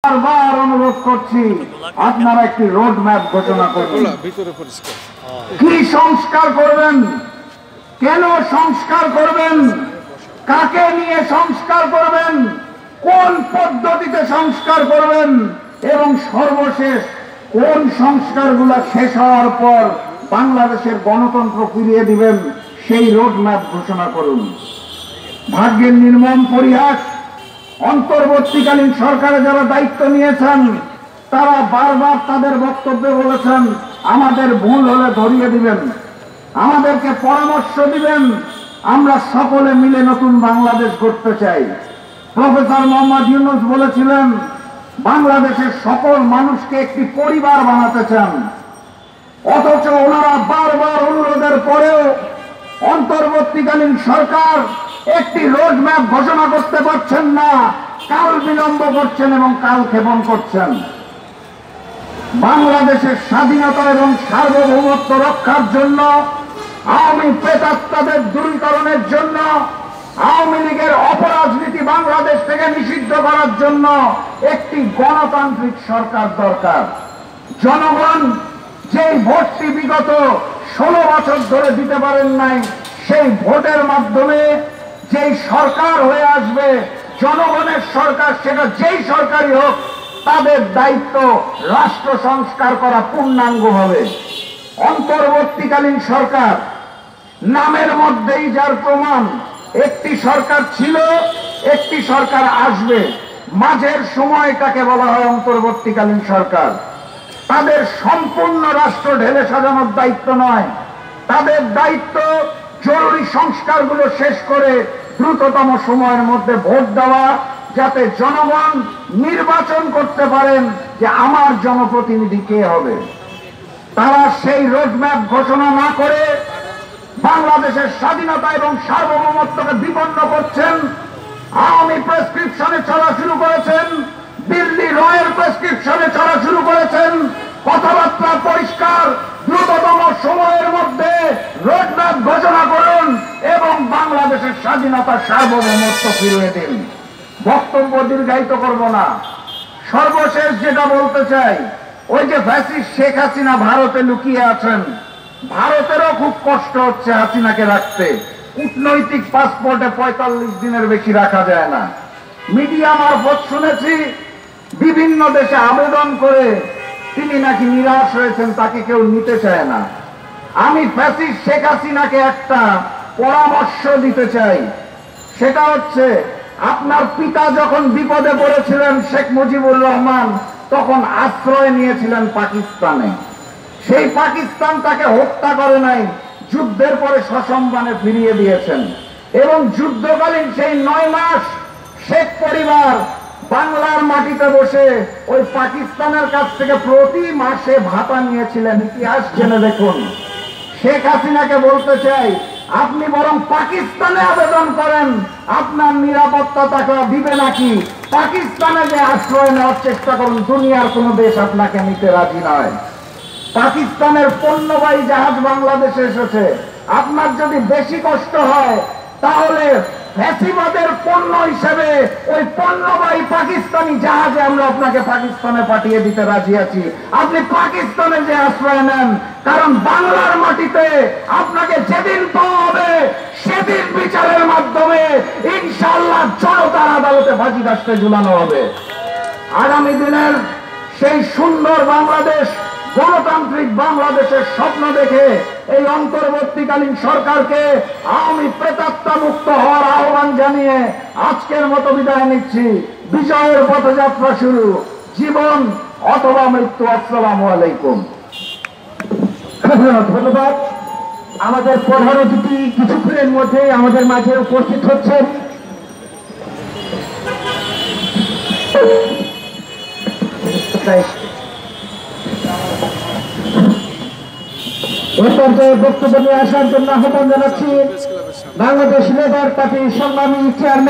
বারবার অনুরোধ করছি, আপনারা একটি রোড ম্যাপ ঘোষণা করুন। কি সংস্কার করবেন, কেন সংস্কার করবেন, কাকে নিয়ে সংস্কার করবেন, কোন পদ্ধতিতে সংস্কার করবেন এবং সর্বশেষ কোন সংস্কারগুলো শেষ হওয়ার পর বাংলাদেশের গণতন্ত্র ফিরিয়ে দিবেন, সেই রোড ম্যাপ ঘোষণা করুন। ভাগ্যের নির্মম পরিহাস, অন্তর্বর্তীকালীন সরকারে যারা দায়িত্ব নিয়েছেন তারা বারবার তাদের বক্তব্যে বলেছেন আমাদের ভুল হলে ধরিয়ে দিবেন, আমাদেরকে পরামর্শ দিবেন, আমরা সকলে মিলে নতুন বাংলাদেশ গড়তে চাই। প্রফেসর মোহাম্মদ ইউনূস বলেছিলেন বাংলাদেশের সকল মানুষকে একটি পরিবার বানাতে চান, অথচ ওনারা বারবার অনুরোধের পরেও অন্তর্বর্তীকালীন সরকার একটি রোড ম্যাপ ঘোষণা করতে পারছেন না, কাল বিলম্ব করছেন এবং কাল ক্ষেপণ করছেন। বাংলাদেশের স্বাধীনতা এবং সার্বভৌমত্ব রক্ষার জন্য, আওয়ামী প্রেতাত্মাদের দূরীকরণের জন্য, আওয়ামী লীগের অপরাজনীতি বাংলাদেশ থেকে নিষিদ্ধ করার জন্য একটি গণতান্ত্রিক সরকার দরকার। জনগণ যেই ভোটটি বিগত 16 বছর ধরে দিতে পারেন নাই, সেই ভোটের মাধ্যমে যেই সরকার হয়ে আসবে, জনগণের সরকার, সেটা যেই সরকারই হোক, তাদের দায়িত্ব রাষ্ট্র সংস্কার করা পূর্ণাঙ্গভাবে। অন্তর্বর্তীকালীন সরকার নামের মধ্যেই যার প্রমাণ, একটি সরকার ছিল, একটি সরকার আসবে, মাঝের সময়টাকে বলা হয় অন্তর্বর্তীকালীন সরকার। তাদের সম্পূর্ণ রাষ্ট্র ঢেলে সাজানোর দায়িত্ব নয়, তাদের দায়িত্ব জরুরি সংস্কারগুলো শেষ করে দ্রুততম সময়ের মধ্যে ভোট দেওয়া, যাতে জনগণ নির্বাচন করতে পারেন যে আমার জনপ্রতিনিধি কে হবে। তারা সেই রোডম্যাপ ঘোষণা না করে বাংলাদেশের স্বাধীনতা এবং সার্বভৌমত্বকে বিপন্ন করছেন। আওয়ামী প্রেসক্রিপশনে চলা শুরু করেছেন, দিল্লি রয়ের প্রেসক্রিপশনে চলা শুরু করেছেন। কথাবার্তা পরিষ্কার, দ্রুততম সময়ের মধ্যে রোডম্যাপ ঘোষণা করুন এবং বাংলাদেশের স্বাধীনতা সার্বভৌমত্ব ফিরিয়ে দিন। বক্তব্য দীর্ঘায়িত করব না, সর্বশেষ যেটা বলতে চাই, ওই যে ফ্যাসিস্ট শেখ হাসিনা ভারতে লুকিয়ে আছেন, ভারতেরও খুব কষ্ট হচ্ছে হাসিনাকে রাখতে। কূটনৈতিক পাসপোর্টে 45 দিনের বেশি রাখা যায় না। মিডিয়া মারফত শুনেছি বিভিন্ন দেশে আবেদন করে তিনি নাকি নিরাশ হয়েছেন, তাকে কেউ নিতে চায় না। আমি ফ্যাসিস্ট শেখ হাসিনাকে একটা পরামর্শ দিতে চাই, সেটা হচ্ছে আপনার পিতা যখন বিপদে পড়েছিলেন শেখ মুজিবুর রহমান, তখন আশ্রয় নিয়েছিলেন পাকিস্তানে। সেই পাকিস্তান তাকে হত্যা করে নাই, যুদ্ধের পরে সসম্মানে ফিরিয়ে দিয়েছেন এবং যুদ্ধকালীন সেই 9 মাস শেখ পরিবার বাংলার মাটিতে বসে ওই পাকিস্তানের কাছ থেকে প্রতি মাসে ভাতা নিয়েছিলেন। ইতিহাস জেনে দেখুন। শেখ হাসিনাকে বলতে চাই, আপনি বরং পাকিস্তানে আবেদন করেন, আপনার নিরাপত্তা তাকে দিবে নাকি? পাকিস্তানে যে আশ্রয় নেওয়ার চেষ্টা করুন, দুনিয়ার কোন দেশ আপনাকে নিতে রাজি নয়। পাকিস্তানের পণ্যবাহী জাহাজ বাংলাদেশে এসেছে, আপনার যদি বেশি কষ্ট হয় তাহলে ফ্যাসিবাদের পণ্য হিসেবে ওই পণ্যবাহী পাকিস্তানি জাহাজে আমরা আপনাকে পাকিস্তানে পাঠিয়ে দিতে রাজি আছি। আপনি পাকিস্তানে যে আশ্রয় নেন, কারণ বাংলার মাটিতে আপনাকে যেদিন পাওয়া হবে সেদিন বিচারের মাধ্যমে ইনশাআল্লাহ জনতার আদালতে ফাঁসি কাস্তে ঝুলানো হবে। আগামী দিনের সেই সুন্দর বাংলাদেশ, গণতান্ত্রিক বাংলাদেশের স্বপ্ন দেখে এই অন্তর্বর্তীকালীন সরকারকে আওয়ামী প্রেতাত্মা মুক্ত হওয়ার আহ্বান জানিয়ে আজকের মতো বিদায় নিচ্ছি। বিজয়ের পথযাত্রা শুরু, জীবন অথবা মৃত্যু। আসসালামু আলাইকুম। ধন্যবাদ। আমাদের প্রধান অতিথি কিছুক্ষণের মধ্যে আমাদের মাঝে উপস্থিত হচ্ছেন। এই পর্যায়ে বক্তব্য নিয়ে আসার জন্য আহ্বান জানাচ্ছি বাংলাদেশ লেবার পার্টির সম্মানী চেয়ারম্যান